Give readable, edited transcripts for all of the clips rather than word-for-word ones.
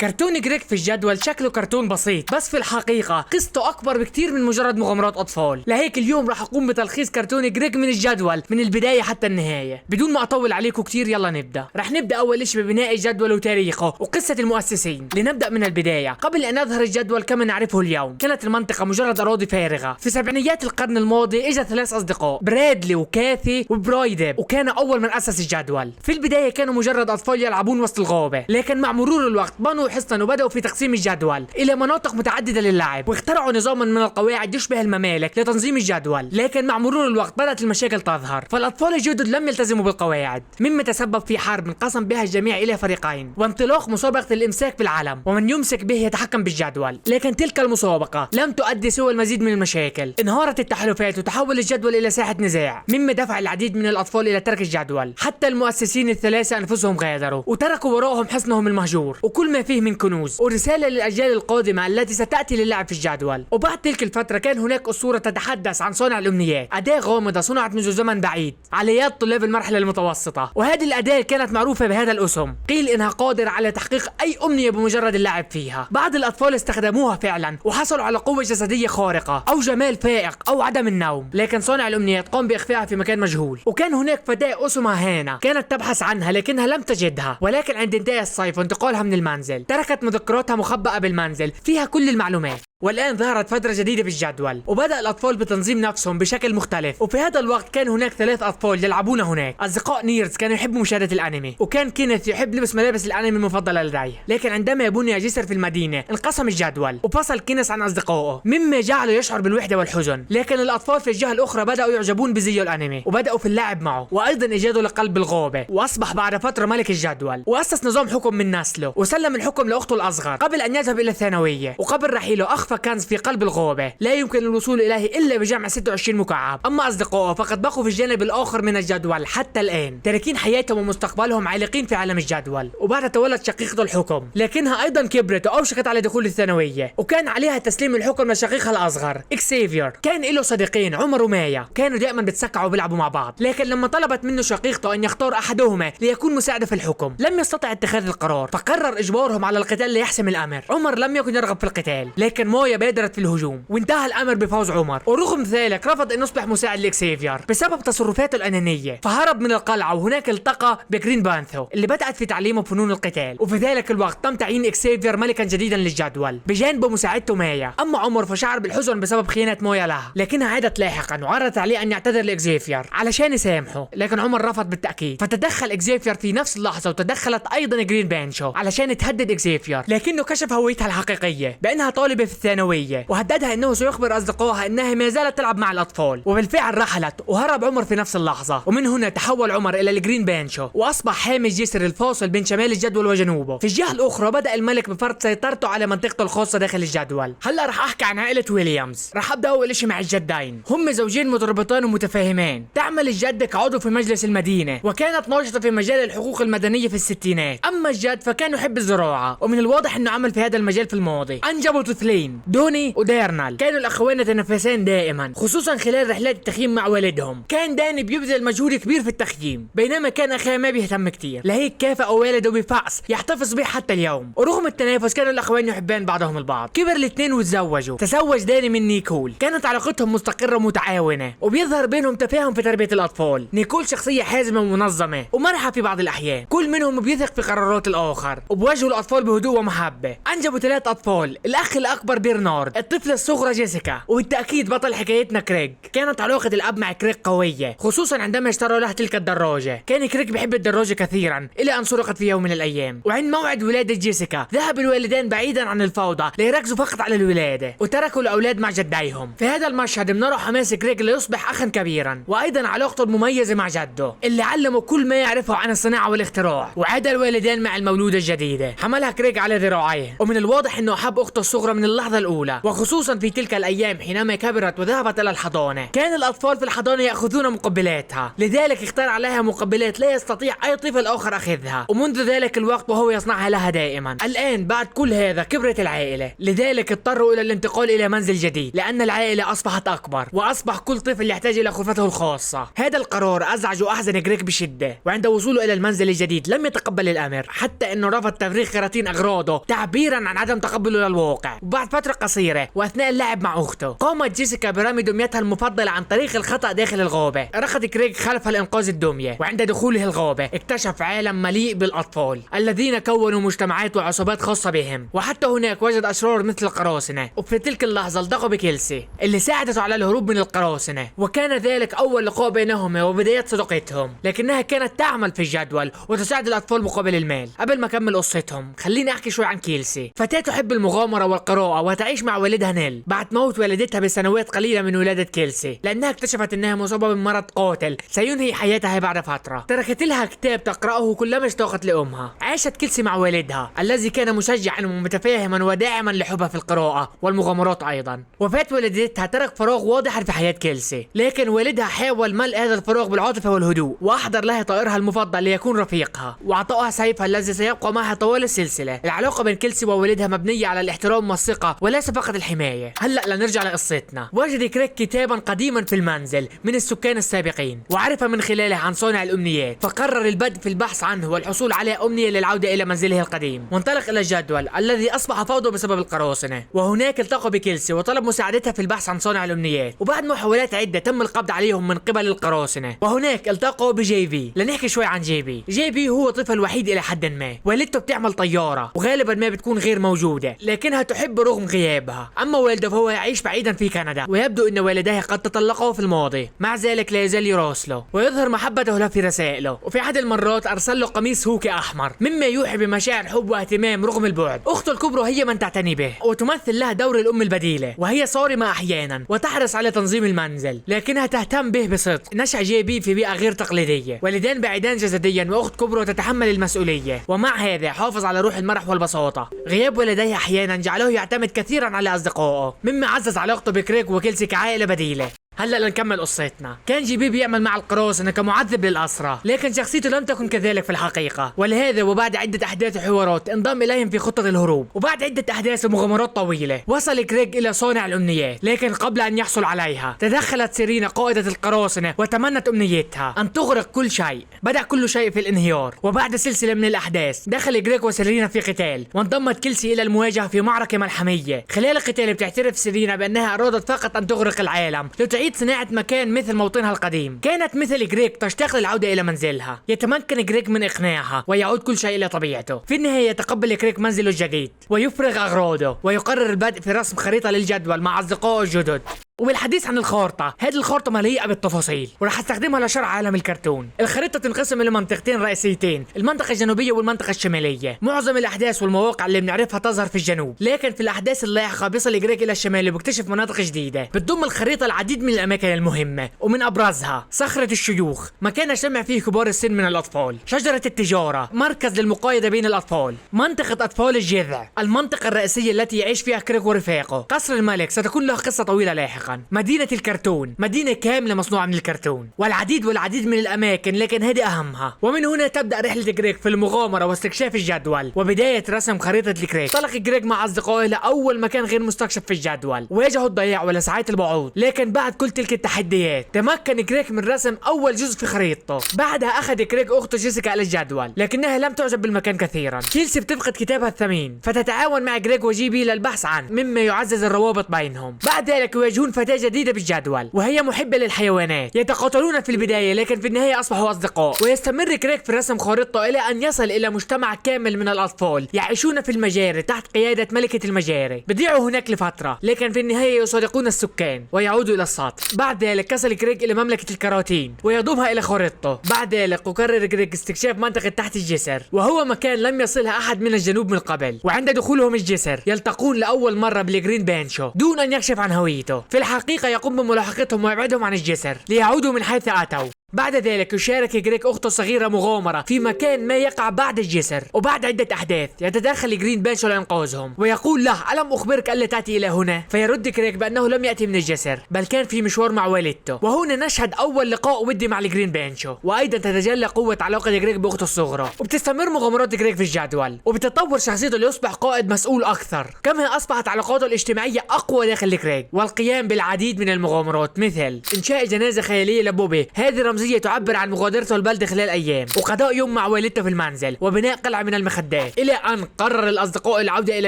كرتون جريك في الجدول شكله كرتون بسيط، بس في الحقيقة قصته أكبر بكتير من مجرد مغامرات أطفال. لهيك اليوم راح أقوم بتلخيص كرتون جريك من الجدول من البداية حتى النهاية بدون ما أطول عليكم كتير. يلا نبدأ. راح نبدأ أول شيء ببناء الجدول وتاريخه وقصة المؤسسين. لنبدأ من البداية. قبل أن نظهر الجدول كما نعرفه اليوم، كانت المنطقة مجرد أراضي فارغة. في سبعينيات القرن الماضي إجا 3 أصدقاء، برادلي وكاثي وبرايدب، وكان أول من أسس الجدول. في البداية كانوا مجرد أطفال يلعبون وسط الغابة، لكن مع مرور الوقت بنوا حصنا وبدأوا في تقسيم الجدول إلى مناطق متعددة للعب، واخترعوا نظاما من القواعد يشبه الممالك لتنظيم الجدول. لكن مع مرور الوقت بدأت المشاكل تظهر، فالأطفال الجدد لم يلتزموا بالقواعد، مما تسبب في حرب انقسم بها الجميع إلى فريقين، وانطلاق مسابقة الإمساك بالعلم، ومن يمسك به يتحكم بالجدول. لكن تلك المسابقة لم تؤدي سوى المزيد من المشاكل. انهارت التحالفات وتحول الجدول إلى ساحة نزاع، مما دفع العديد من الأطفال إلى ترك الجدول. حتى المؤسسين الثلاثة أنفسهم غادروا وتركوا وراءهم حصنهم المهجور وكل ما فيه من كنوز ورسالة للأجيال القادمة التي ستأتي للعب في الجدول. وبعد تلك الفترة كان هناك أسطورة تتحدث عن صانع الأمنيات، أداة غامضة صنعت منذ زمن بعيد على يد طلاب المرحلة المتوسطة، وهذه الأداة كانت معروفة بهذا الاسم. قيل إنها قادرة على تحقيق أي أمنية بمجرد اللعب فيها. بعض الأطفال استخدموها فعلا وحصلوا على قوة جسدية خارقة أو جمال فائق أو عدم النوم، لكن صانع الأمنيات قام بإخفائها في مكان مجهول. وكان هناك فتاة اسمها هانا كانت تبحث عنها لكنها لم تجدها، ولكن عند انتهاء الصيف وانتقالها من المنزل تركت مذكراتها مخبأة بالمنزل فيها كل المعلومات. والآن ظهرت فترة جديدة في الجدول، وبدأ الأطفال بتنظيم نفسهم بشكل مختلف. وفي هذا الوقت كان هناك 3 أطفال يلعبون هناك. أصدقاء نيرز كانوا يحبوا مشاهدة الأنمي، وكان كينيث يحب لبس ملابس الأنمي المفضلة لديه. لكن عندما بني جسر في المدينة انقسم الجدول وفصل كينيث عن أصدقائه، مما جعله يشعر بالوحدة والحزن. لكن الأطفال في الجهة الأخرى بدأوا يعجبون بزي الأنمي وبدأوا في اللعب معه، وأيضا إيجاده لقلب الغابة، وأصبح بعد فترة ملك الجدول، وأسس نظام حكم من نسله، وسلم الحكم لأخته الأصغر قبل أن يذهب إلى الثانوية. وقبل رحيله أخفى كنز في قلب الغابة لا يمكن الوصول إليه إلا بجمع 26 مكعب. أما أصدقائه فقد بقوا في الجانب الآخر من الجدول حتى الآن، تاركين حياتهم ومستقبلهم عالقين في عالم الجدول. وبعد تولد شقيقته الحكم، لكنها أيضا كبرت وأوشكت على دخول الثانوية، وكان عليها تسليم الحكم لشقيقها الأصغر إكسيفير. كان له صديقين عمر ومايا، كانوا دائما بيتسكعوا وبيلعبوا مع بعض، لكن لما طلبت منه شقيقته أن يختار أحدهما ليكون مساعده في الحكم لم يستطع اتخاذ القرار، فقرر إجبارهم على القتال ليحسم الأمر. عمر لم يكن يرغب في القتال، لكن مايا بادرت في الهجوم، وانتهى الامر بفوز عمر. ورغم ذلك رفض ان يصبح مساعد لاكسيفير بسبب تصرفاته الانانيه، فهرب من القلعه، وهناك التقى بجرين بانثو اللي بدات في تعليمه فنون القتال. وفي ذلك الوقت تم تعيين اكسيفير ملكا جديدا للجدول بجانب مساعدته مايا. اما عمر فشعر بالحزن بسبب خيانه مايا له، لكنها عادت لاحقا وعرضت عليه ان يعتذر لاكسيفير علشان يسامحه، لكن عمر رفض بالتاكيد. فتدخل اكسيفير في نفس اللحظه، وتدخلت ايضا جرين بانشو علشان تهدد اكسيفير، لكنه كشف هويتها الحقيقيه بانها طالبه في الثانويه، وهددها انه سيخبر أصدقائها أنها ما زالت تلعب مع الأطفال. وبالفعل رحلت وهرب عمر في نفس اللحظة، ومن هنا تحول عمر إلى الجرين بانشو وأصبح حامي الجسر الفاصل بين شمال الجدول وجنوبه. في الجهة الأخرى بدأ الملك بفرض سيطرته على منطقته الخاصة داخل الجدول. هلا رح أحكي عن عائلة ويليامز. رح أبدأ أول شيء مع الجدين، هم زوجين مترابطان ومتفاهمين. تعمل الجدة كعضو في مجلس المدينة، وكانت ناشطة في مجال الحقوق المدنية في الستينات. أما الجد فكان يحب الزراعة، ومن الواضح أنه عمل في هذا المجال في الماضي. أنجبوا طفلين دوني وديرنال، كانوا الأخوين يتنافسان دائما، خصوصا خلال رحلات التخييم مع والدهم. كان داني بيبذل مجهود كبير في التخييم، بينما كان اخاه ما بيهتم كتير، لهيك كافأ والده بفأس يحتفظ به حتى اليوم. ورغم التنافس كانوا الاخوين يحبان بعضهم البعض. كبر الاثنين وتزوجوا. تزوج داني من نيكول، كانت علاقتهم مستقرة ومتعاونة، وبيظهر بينهم تفاهم في تربية الأطفال. نيكول شخصية حازمة ومنظمة ومرحة في بعض الأحيان، كل منهم بيثق في قرارات الآخر وبوجهوا الأطفال بهدوء ومحبة. أنجبوا 3 أطفال، الأخ الأكبر برنارد، الطفلة الصغرى جيسيكا، وبالتأكيد بطل حكايتنا كريغ. كانت علاقة الأب مع كريغ قوية، خصوصا عندما اشتروا له تلك الدراجة. كان كريغ بيحب الدراجة كثيرا إلى أن سرقت في يوم من الأيام. وعند موعد ولادة جيسيكا ذهب الوالدان بعيدا عن الفوضى ليركزوا فقط على الولادة، وتركوا الأولاد مع جديهم. في هذا المشهد بنرى حماس كريغ ليصبح أخا كبيرا، وأيضا علاقته المميزة مع جده اللي علمه كل ما يعرفه عن الصناعة والاختراع. وعاد الوالدان مع المولودة الجديدة، حملها كريغ على ذراعيه، ومن الواضح أنه أحب أخته الصغرى من اللحظة اللحظة الأولى، وخصوصا في تلك الأيام حينما كبرت وذهبت إلى الحضانة. كان الأطفال في الحضانة يأخذون مقبلاتها، لذلك اختار عليها مقبلات لا يستطيع أي طفل آخر أخذها، ومنذ ذلك الوقت وهو يصنعها لها دائما. الآن بعد كل هذا كبرت العائلة، لذلك اضطروا إلى الانتقال إلى منزل جديد، لأن العائلة أصبحت أكبر وأصبح كل طفل يحتاج إلى غرفته الخاصة. هذا القرار أزعج وأحزن جريج بشدة، وعند وصوله إلى المنزل الجديد لم يتقبل الأمر، حتى أنه رفض تفريغ كراتين أغراضه تعبيرا عن عدم تقبله للواقع. وبعد فترة قصيرة وأثناء اللعب مع أخته، قامت جيسيكا برمي دميتها المفضلة عن طريق الخطأ داخل الغابة. ركض جريج خلفها لإنقاذ الدمية، وعند دخوله الغابة اكتشف عالم مليء بالأطفال الذين كونوا مجتمعات وعصابات خاصة بهم، وحتى هناك وجد أشرار مثل القراصنة. وفي تلك اللحظة التقى بكيلسي اللي ساعدته على الهروب من القراصنة، وكان ذلك أول لقاء بينهما وبداية صداقتهم، لكنها كانت تعمل في الجدول وتساعد الأطفال مقابل المال. قبل ما أكمل قصتهم خليني أحكي شوي عن كيلسي. فتاة تحب المغامرة والقراءة وتعيش مع والدها نيل بعد موت والدتها بسنوات قليلة من ولادة كيلسي، لأنها اكتشفت أنها مصابة بمرض قاتل سينهي حياتها بعد فترة. تركت لها كتاب تقرأه كلما اشتاقت لأمها. عاشت كيلسي مع والدها الذي كان مشجعا ومتفاهما وداعما لحبها في القراءة والمغامرات أيضا. وفاة والدتها ترك فراغ واضحا في حياة كيلسي، لكن والدها حاول ملء هذا الفراغ بالعاطفة والهدوء، وأحضر لها طائرها المفضل ليكون رفيقها، وأعطاها سيفها الذي سيبقى معها طوال السلسلة. العلاقة بين كيلسي ووالدها مبنية على الاحترام والثقة وليس فقط الحماية. هلأ لنرجع لقصتنا. وجد كريج كتابا قديما في المنزل من السكان السابقين، وعرف من خلاله عن صانع الأمنيات، فقرر البدء في البحث عنه والحصول على أمنية للعودة إلى منزله القديم. وانطلق إلى الجدول الذي أصبح فوضى بسبب القراصنة، وهناك التقى بكيلسي وطلب مساعدتها في البحث عن صانع الأمنيات. وبعد محاولات عدة تم القبض عليهم من قبل القراصنة، وهناك التقوا بجي بي. لنحكي شوي عن جي بي. جي بي هو طفل وحيد إلى حد ما، والدته بتعمل طيارة وغالبا ما بتكون غير موجودة، لكنها تحب رغم غيابها. أما والده فهو يعيش بعيدا في كندا، ويبدو أن والديه قد تطلقا في الماضي، مع ذلك لا يزال يراسله ويظهر محبته له في رسائله. وفي أحد المرات أرسل له قميص هوكي أحمر مما يوحي بمشاعر حب واهتمام رغم البعد. أخته الكبرى هي من تعتني به وتمثل له دور الأم البديلة، وهي صارمة أحيانا وتحرص على تنظيم المنزل، لكنها تهتم به بصدق. نشأ جي بي في بيئة غير تقليدية، والدان بعيدان جسديا وأخت كبرى تتحمل المسؤولية، ومع هذا حافظ على روح المرح والبساطة. غياب والديه أحيانا جعله يعتمد كثيرا على أصدقائه، مما عزز علاقته بكريج وكيلسي كعائلة بديلة. هلا لنكمل قصتنا. كان جي بي بيعمل مع القراصنة كمعذب للأسرى، لكن شخصيته لم تكن كذلك في الحقيقة، ولهذا وبعد عدة أحداث وحوارات انضم إليهم في خطة الهروب. وبعد عدة أحداث ومغامرات طويلة وصل كريج إلى صانع الأمنيات، لكن قبل أن يحصل عليها تدخلت سيرينا قائدة القراصنة وتمنت أمنيتها أن تغرق كل شيء. بدأ كل شيء في الانهيار، وبعد سلسلة من الأحداث دخل كريج وسيرينا في قتال، وانضمت كيلسي إلى المواجهة في معركة ملحمية. خلال القتال بتعترف سيرينا بأنها أرادت فقط أن تغرق العالم لتعيد صناعة مكان مثل موطنها القديم. كانت مثل جريج تشتاق للعودة إلى منزلها. يتمكن جريج من إقناعها ويعود كل شيء إلى طبيعته. في النهاية يتقبل جريج منزله الجديد ويفرغ أغراضه، ويقرر البدء في رسم خريطة للجدول مع أصدقائه الجدد. وبالحديث عن الخارطة، هذه الخارطة مليئة بالتفاصيل وراح استخدمها لشرح عالم الكرتون. الخريطة تنقسم إلى منطقتين رئيسيتين، المنطقة الجنوبية والمنطقة الشمالية. معظم الأحداث والمواقع اللي بنعرفها تظهر في الجنوب، لكن في الأحداث اللاحقة بيصل جريج إلى الشمال وبيكتشف مناطق جديدة. بتضم الخريطة العديد من الأماكن المهمة، ومن أبرزها صخرة الشيوخ، مكان يجتمع فيه كبار السن من الأطفال، شجرة التجارة، مركز للمقايضة بين الأطفال، منطقة أطفال الجذع، المنطقة الرئيسية التي يعيش فيها كريج ورفاقه، قصر الملك ستكون له قصة طويلة لاحقا، مدينة الكرتون، مدينة كاملة مصنوعة من الكرتون، والعديد من الأماكن، لكن هذه أهمها. ومن هنا تبدأ رحلة جريج في المغامرة واستكشاف الجدول وبداية رسم خريطة لكريج. طلق جريج مع أصدقائه لأول مكان غير مستكشف في الجدول، واجهوا الضياع ولسعات البعوض، لكن بعد كل تلك التحديات تمكن جريج من رسم أول جزء في خريطته. بعدها أخذ جريج أخته جيسيكا إلى الجدول، لكنها لم تعجب بالمكان كثيرا. كيلسي بتفقد كتابها الثمين، فتتعاون مع جريج وجي بي للبحث عنه، مما يعزز الروابط بينهم. بعد ذلك يواجهون فتاة جديدة بالجدول وهي محبة للحيوانات. يتقاتلون في البداية، لكن في النهاية أصبحوا أصدقاء. ويستمر كريج في رسم خريطته إلى أن يصل إلى مجتمع كامل من الأطفال يعيشون في المجاري تحت قيادة ملكة المجاري. بيضيعوا هناك لفترة، لكن في النهاية يصادقون السكان ويعودوا إلى السطح. بعد ذلك كسل كريج إلى مملكة الكراتين ويضمها إلى خريطته. بعد ذلك يقرر كريج استكشاف منطقة تحت الجسر، وهو مكان لم يصلها أحد من الجنوب من قبل. وعند دخولهم الجسر يلتقون لأول مرة بالجرين بانشو دون أن يكشف عن هويته. في الحقيقة يقوم بملاحقتهم ويبعدهم عن الجسر ليعودوا من حيث أتوا. بعد ذلك يشارك جريك أخته الصغيرة مغامرة في مكان ما يقع بعد الجسر، وبعد عدة أحداث يتدخل جرين بانشو لإنقاذهم ويقول له ألم أخبرك ألا تأتي إلى هنا؟ فيرد جريك بأنه لم يأتي من الجسر بل كان في مشوار مع والدته. وهنا نشهد أول لقاء ودي مع الجرين بانشو، وأيضا تتجلى قوة علاقة جريك بأخته الصغرى. وبتستمر مغامرات جريك في الجدول، وبتتطور شخصيته ليصبح قائد مسؤول أكثر، كما أصبحت علاقاته الاجتماعية أقوى داخل جريك، والقيام بالعديد من المغامرات مثل إنشاء جنازة خيالية لبوبي، هذه رمزية تعبر عن مغادرته البلد خلال أيام، وقضاء يوم مع والدته في المنزل، وبناء قلعة من المخدات، إلى أن قرر الأصدقاء العودة إلى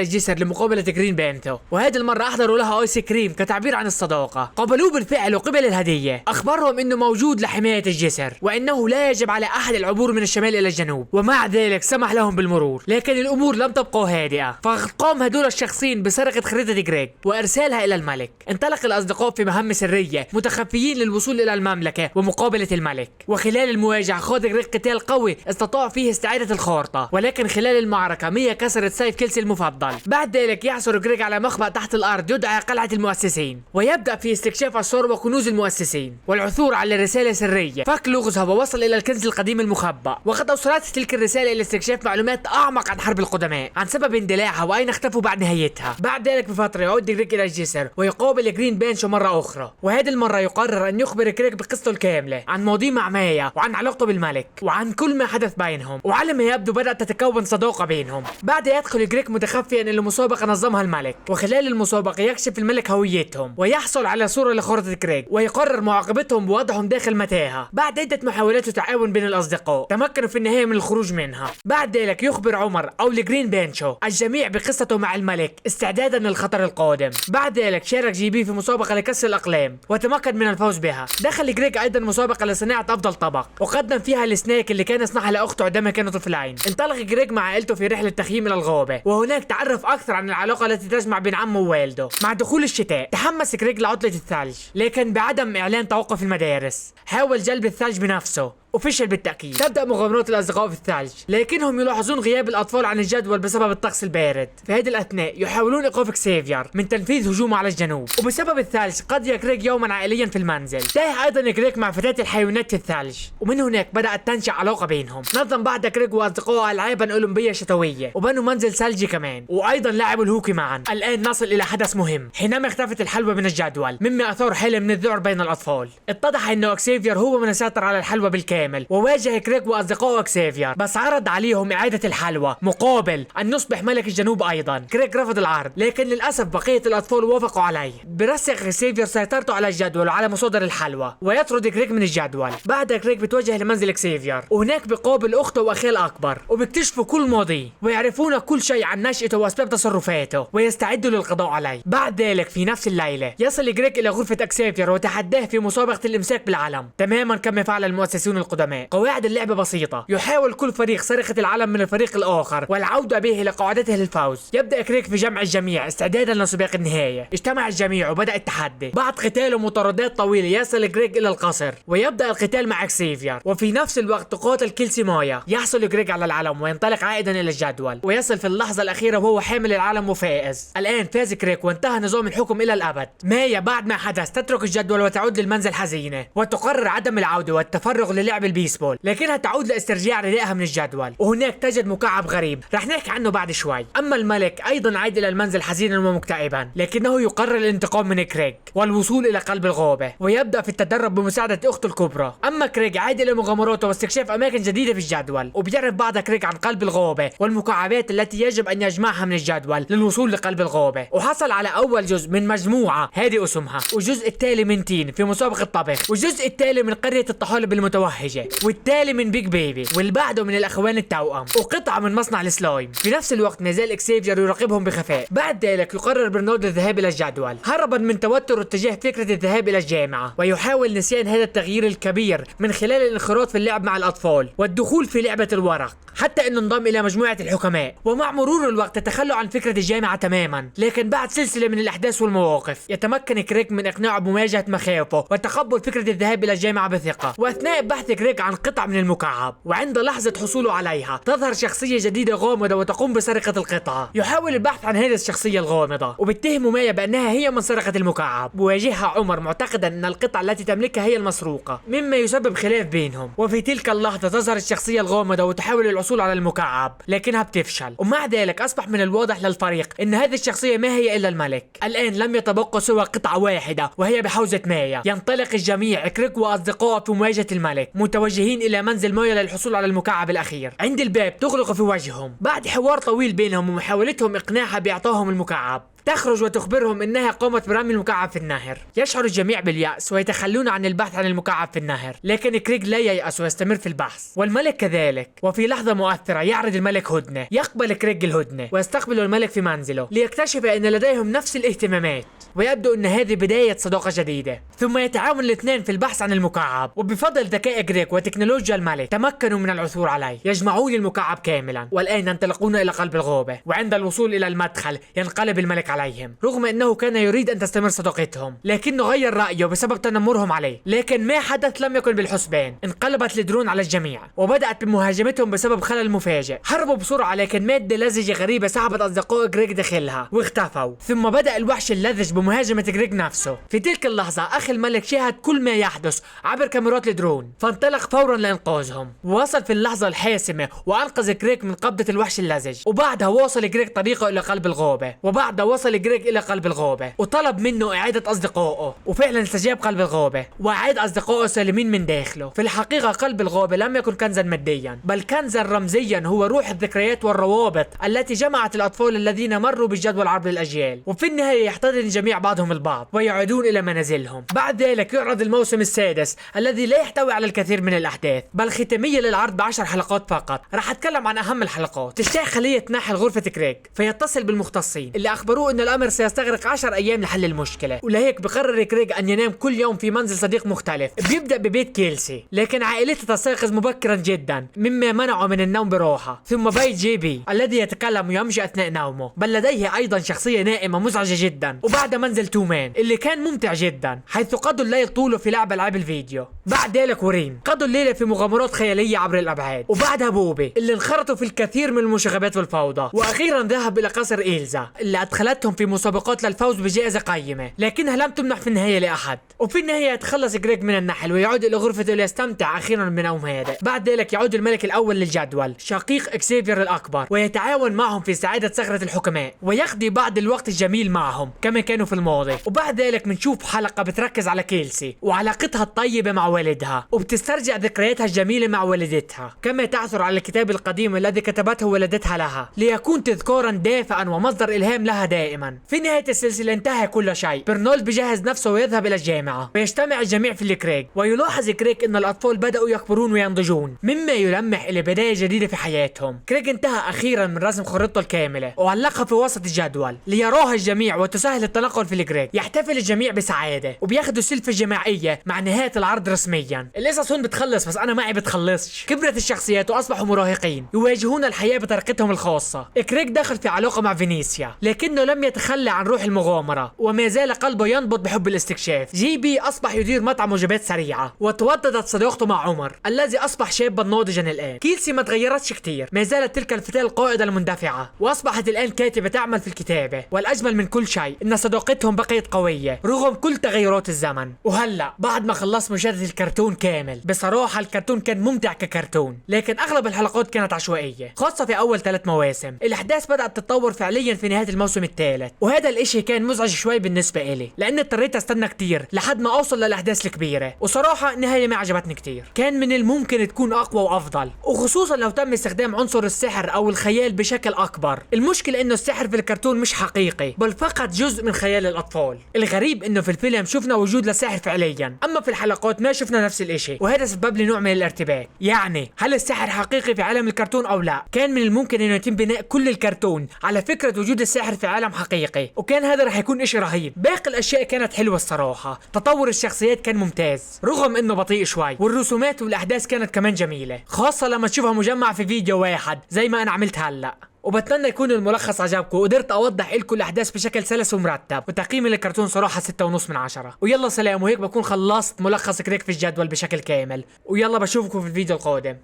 الجسر لمقابلة جرين بانثو، وهذه المرة أحضروا لها آيس كريم كتعبير عن الصداقة. قبلوه بالفعل وقبل الهدية، أخبرهم إنه موجود لحماية الجسر وإنه لا يجب على أحد العبور من الشمال إلى الجنوب، ومع ذلك سمح لهم بالمرور. لكن الأمور لم تبقى هادئة، فقام هدول الشخصين بسرقة خريطة جريج وإرسالها إلى الملك. انطلق الأصدقاء في مهمة سرية متخفيين للوصول إلى المملكة ومقابلة الملك، وخلال المواجهة خاض جريج قتال قوي استطاع فيه استعادة الخارطة، ولكن خلال المعركة ميا كسرت سيف كيلسي المفضل. بعد ذلك يعثر جريج على مخبأ تحت الأرض يدعى قلعة المؤسسين، ويبدأ في استكشاف أسرار وكنوز المؤسسين والعثور على رسالة سرية. فك لغزها ووصل إلى الكنز القديم المخبأ، وقد أوصلت تلك الرسالة إلى استكشاف معلومات أعمق عن حرب القدماء، عن سبب اندلاعها وأين اختفوا بعد نهايتها. بعد ذلك بفترة يعود جريج إلى الجسر ويقابل جرين بانشو مرة أخرى، وهذه المرة يقرر أن يخبر جريج بقصته الكاملة عن ماضيه مع مايا وعن علاقته بالملك وعن كل ما حدث بينهم، وعلى ما يبدو بدأت تتكون صداقة بينهم. بعد يدخل جريج متخفيا إلى مسابقة نظمها الملك، وخلال المسابقة يكشف الملك هويتهم ويحصل على صورة لخارطة جريج، ويقرر معاقبتهم بوضعهم داخل متاهة. بعد عدة محاولات وتعاون بين الأصدقاء تمكنوا في النهاية من الخروج منها. بعد ذلك يخبر عمر أو الجرين بانشو الجميع بقصته مع الملك استعدادا للخطر القادم. بعد ذلك شارك جي بي في مسابقة لكسر الأقلام وتمكن من الفوز بها. دخل جريج أيضا مسابقة لصناعة أفضل طبق وقدم فيها السناك اللي كان يصنعها لأخته عندما كانوا طفلين. انطلق جريج مع عائلته في رحلة تخييم إلى الغابة، وهناك تعرف أكثر عن العلاقة التي تجمع بين عمه ووالده. مع دخول الشتاء تحمس جريج لعطلة الثلج، لكن بعدم إعلان توقف المدارس حاول جلب الثلج بنفسه وفشل بالتأكيد. تبدأ مغامرات الأصدقاء في الثلج، لكنهم يلاحظون غياب الأطفال عن الجدول بسبب الطقس البارد. في هذه الأثناء يحاولون إيقاف كسيفير من تنفيذ هجوم على الجنوب، وبسبب الثلج قضى جريج يوما عائليا في المنزل. تاه أيضا جريج مع فتاة الحيوانات في الثلج، ومن هناك بدأت تنشأ علاقة بينهم. نظم بعد جريج وأصدقائه ألعابا أولمبية شتوية وبنوا منزل ثلجي كمان، وأيضا لعبوا الهوكي معا. الآن نصل إلى حدث مهم حينما اختفت الحلوى من الجدول، مما أثار حالة من الذعر بين الأطفال. اتضح أنه كسيفير هو من سيطر على الحلوى بالكامل، وواجه جريج واصدقائه كسيفير، بس عرض عليهم اعاده الحلوى مقابل ان يصبح ملك الجنوب ايضا. جريج رفض العرض، لكن للاسف بقيه الاطفال وافقوا عليه. برسخ كسيفير سيطرته على الجدول وعلى مصادر الحلوى ويطرد جريج من الجدول. بعد جريج بتوجه لمنزل كسيفير، وهناك بيقابل اخته واخيه الاكبر وبيكتشفوا كل ماضيه ويعرفون كل شيء عن نشأته واسباب تصرفاته ويستعدوا للقضاء عليه. بعد ذلك في نفس الليله يصل جريج الى غرفه كسيفير وتحداه في مسابقه الامساك بالعلم، تماما كما فعل المؤسسون القدماء. قواعد اللعبة بسيطة، يحاول كل فريق سرقة العلم من الفريق الآخر والعودة به إلى قاعدته للفوز. يبدأ كريك في جمع الجميع استعدادا لسباق النهاية. اجتمع الجميع وبدأ التحدي. بعد قتال ومطاردات طويلة يصل كريك إلى القصر ويبدأ القتال مع كسيفير، وفي نفس الوقت تقاتل كيلسي مايا. يحصل كريك على العلم وينطلق عائدا إلى الجدول، ويصل في اللحظة الأخيرة وهو حامل العلم وفائز. الآن فاز كريك وانتهى نظام الحكم إلى الأبد. مايا بعد ما حدث تترك الجدول وتعود للمنزل حزينة، وتقرر عدم العودة والتفرغ للعب البيسبول، لكنها تعود لاسترجاع ردائها من الجدول. وهناك تجد مكعب غريب رح نحكي عنه بعد شوي. اما الملك ايضا عاد الى المنزل حزينا ومكتئبا، لكنه يقرر الانتقام من كريج والوصول الى قلب الغابه، ويبدا في التدرب بمساعده اخته الكبرى. اما كريج عاد الى مغامراته واستكشاف اماكن جديده في الجدول، وبيعرف بعد كريج عن قلب الغابه والمكعبات التي يجب ان يجمعها من الجدول للوصول لقلب الغابه. وحصل على اول جزء من مجموعه هذه اسمها، والجزء التالي من تين في مسابقه طبخ، والجزء التالي من قريه الطحالب المتوهجه، والتالي من بيج بيبي، واللي بعده من الاخوان التوأم، وقطعه من مصنع السلايم. في نفس الوقت ما زال اكسيفير يراقبهم بخفاء. بعد ذلك يقرر برنارد الذهاب الى الجدول هربا من توتر اتجاه فكره الذهاب الى الجامعه، ويحاول نسيان هذا التغيير الكبير من خلال الانخراط في اللعب مع الاطفال والدخول في لعبه الورق، حتى انه انضم الى مجموعه الحكماء. ومع مرور الوقت تخلوا عن فكره الجامعه تماما، لكن بعد سلسله من الاحداث والمواقف يتمكن كريك من اقناعه بمواجهه مخاوفه وتقبل فكره الذهاب الى الجامعه بثقه. واثناء بحث غريغ عن قطع من المكعب، وعند لحظة حصوله عليها تظهر شخصية جديدة غامضة وتقوم بسرقة القطعة. يحاول البحث عن هذه الشخصية الغامضة وبيتهموا مايا بأنها هي من سرقت المكعب. بواجهها عمر معتقدا أن القطعة التي تملكها هي المسروقة، مما يسبب خلاف بينهم. وفي تلك اللحظة تظهر الشخصية الغامضة وتحاول الحصول على المكعب لكنها بتفشل. ومع ذلك أصبح من الواضح للفريق أن هذه الشخصية ما هي إلا الملك. الآن لم يتبقى سوى قطعة واحدة وهي بحوزة مايا. ينطلق الجميع كريك وأصدقائه في مواجهة الملك متوجهين إلى منزل مايا للحصول على المكعب الأخير. عند الباب تغلق في وجههم بعد حوار طويل بينهم ومحاولتهم إقناعها بإعطائهم المكعب. تخرج وتخبرهم انها قامت برمي المكعب في النهر. يشعر الجميع باليأس ويتخلون عن البحث عن المكعب في النهر، لكن كريغ لا ييأس ويستمر في البحث، والملك كذلك. وفي لحظة مؤثرة يعرض الملك هدنة. يقبل كريغ الهدنة ويستقبل الملك في منزله ليكتشف ان لديهم نفس الاهتمامات، ويبدو ان هذه بداية صداقة جديدة. ثم يتعاون الاثنين في البحث عن المكعب، وبفضل ذكاء كريغ وتكنولوجيا الملك تمكنوا من العثور عليه. يجمعون المكعب كاملا والآن ينطلقون إلى قلب الغابة، وعند الوصول إلى المدخل ينقلب الملك عليهم رغم أنه كان يريد أن تستمر صداقتهم، لكنه غير رأيه بسبب تنمرهم عليه. لكن ما حدث لم يكن بالحسبان. انقلبت الدرون على الجميع وبدأت بمهاجمتهم بسبب خلل مفاجئ. هربوا بسرعة لكن مادة لزجة غريبة سحبت أصدقاء كريغ داخلها واختفوا. ثم بدأ الوحش اللذج بمهاجمة كريغ نفسه. في تلك اللحظة أخي الملك شاهد كل ما يحدث عبر كاميرات الدرون، فانطلق فورا لإنقاذهم. ووصل في اللحظة الحاسمة وأنقذ كريغ من قبضة الوحش اللزج. وبعدها وصل كريغ طريقه إلى قلب الغابة. وبعدها وصل كريغ إلى قلب الغابة وطلب منه إعادة أصدقائه، وفعلا استجاب قلب الغابة وأعاد أصدقائه سالمين من داخله. في الحقيقة قلب الغابة لم يكن كنزا ماديا بل كنزا رمزيا، هو روح الذكريات والروابط التي جمعت الأطفال الذين مروا بالجدول عبر الأجيال. وفي النهاية يحتضن جميع بعضهم البعض ويعودون إلى منازلهم. بعد ذلك يعرض الموسم السادس الذي لا يحتوي على الكثير من الأحداث بل ختامية للعرض ب10 حلقات فقط. راح أتكلم عن أهم الحلقات. تشتاق خلية تنحل غرفة كريغ فيتصل بالمختصين اللي أخبروه أن الأمر سيستغرق 10 أيام لحل المشكلة، ولهيك بقرر كريغ أن ينام كل يوم في منزل صديق مختلف. بيبدأ ببيت كيلسي لكن عائلته تستيقظ مبكرا جدا مما منعه من النوم براحة. ثم بيت جي بي الذي يتكلم ويمشي أثناء نومه بل لديه أيضا شخصية نائمة مزعجة جدا. وبعد منزل تومان اللي كان ممتع جدا حيث قضوا الليل طوله في لعب ألعاب الفيديو. بعد ذلك ورين قضوا الليلة في مغامرات خيالية عبر الأبعاد. وبعدها بوبي اللي انخرطوا في الكثير من المشاغبات والفوضى. وأخيرا ذهب إلى قصر إيلزا اللي أدخلتهم في مسابقات للفوز بجائزة قيمة لكنها لم تمنح في النهاية لأحد. وفي النهاية يتخلص كريغ من النحل ويعود إلى غرفته ليستمتع أخيرا بنوم هادئ. بعد ذلك يعود الملك الأول للجدول شقيق إكسيفير الأكبر ويتعاون معهم في سعادة صخرة الحكماء ويقضي بعض الوقت الجميل معهم كما كانوا في الماضي. وبعد ذلك بنشوف حلقة بتركز على كيلسي وعلاقتها الطيبة مع والدها وبتسترجع ذكرياتها الجميلة مع والدتها، كما تعثر على الكتاب القديم الذي كتبته والدتها لها ليكون تذكارا دافئا ومصدر إلهام لها دائما. في نهاية السلسلة انتهى كل شيء. برنولد بجهز نفسه ويذهب إلى الجامعة ويجتمع الجميع في الكريغ ويلاحظ كريغ أن الأطفال بدأوا يكبرون وينضجون مما يلمح إلى بداية جديدة في حياتهم. كريغ انتهى أخيرا من رسم خريطته الكاملة وعلقها في وسط الجدول ليراها الجميع وتسهل التنقل في الكريغ. يحتفل الجميع بسعادة وبياخدوا سيلفي جماعية مع نهاية العرض رسميا. القصص هون بتخلص بس أنا معي بتخلصش. كبرت الشخصيات وأصبحوا مراهقين يواجهون الحياة بطريقتهم الخاصة. كريغ دخل في علاقة مع فينيسيا لكنه لم يتخلى عن روح المغامرة وما زال قلبه ينبض بحب الاستكشاف. جي بي أصبح يدير مطعم وجبات سريعة وتوطدت صداقته مع عمر الذي أصبح شابا ناضجا الآن. كيلسي ما تغيرتش كتير، ما زالت تلك الفتاة القائدة المندفعة وأصبحت الآن كاتبة تعمل في الكتابة. والأجمل من كل شيء إن صداقتهم بقيت قوية رغم كل تغيرات الزمن. وهلا بعد ما خلصت مشاهدة الكرتون كامل بصراحة الكرتون كان ممتع ككرتون لكن أغلب الحلقات كانت عشوائية خاصة في أول 3 مواسم. الأحداث بدأت تتطور فعليا في نهاية الموسم الثالث وهذا الاشي كان مزعج شوي بالنسبة إلي لأن اضطريت استنى كتير لحد ما أوصل للأحداث الكبيرة. وصراحة النهاية ما عجبتني كتير، كان من الممكن تكون أقوى وأفضل وخصوصا لو تم استخدام عنصر السحر أو الخيال بشكل أكبر. المشكلة إنه السحر في الكرتون مش حقيقي بل فقط جزء من خيال الأطفال. الغريب إنه في الفيلم شفنا وجود للسحر فعليا أما في الحلقات ما شفنا نفس الاشي وهذا سبب لي نوع من الارتباك. يعني هل السحر حقيقي في عالم الكرتون أو لا؟ كان من الممكن إنه يتم بناء كل الكرتون على فكرة وجود السحر في عالم حقيقي وكان هذا رح يكون اشي رهيب. باقي الاشياء كانت حلوة الصراحة، تطور الشخصيات كان ممتاز رغم انه بطيء شوي والرسومات والاحداث كانت كمان جميلة خاصة لما تشوفها مجمع في فيديو واحد زي ما انا عملت هلا. وبتمنى يكون الملخص عجبكم وقدرت اوضح لكم الاحداث بشكل سلس ومرتب، وتقييمي للكرتون صراحه 6.5 من 10. ويلا سلام، وهيك بكون خلصت ملخص كريك في الجدول بشكل كامل، ويلا بشوفكم في الفيديو القادم.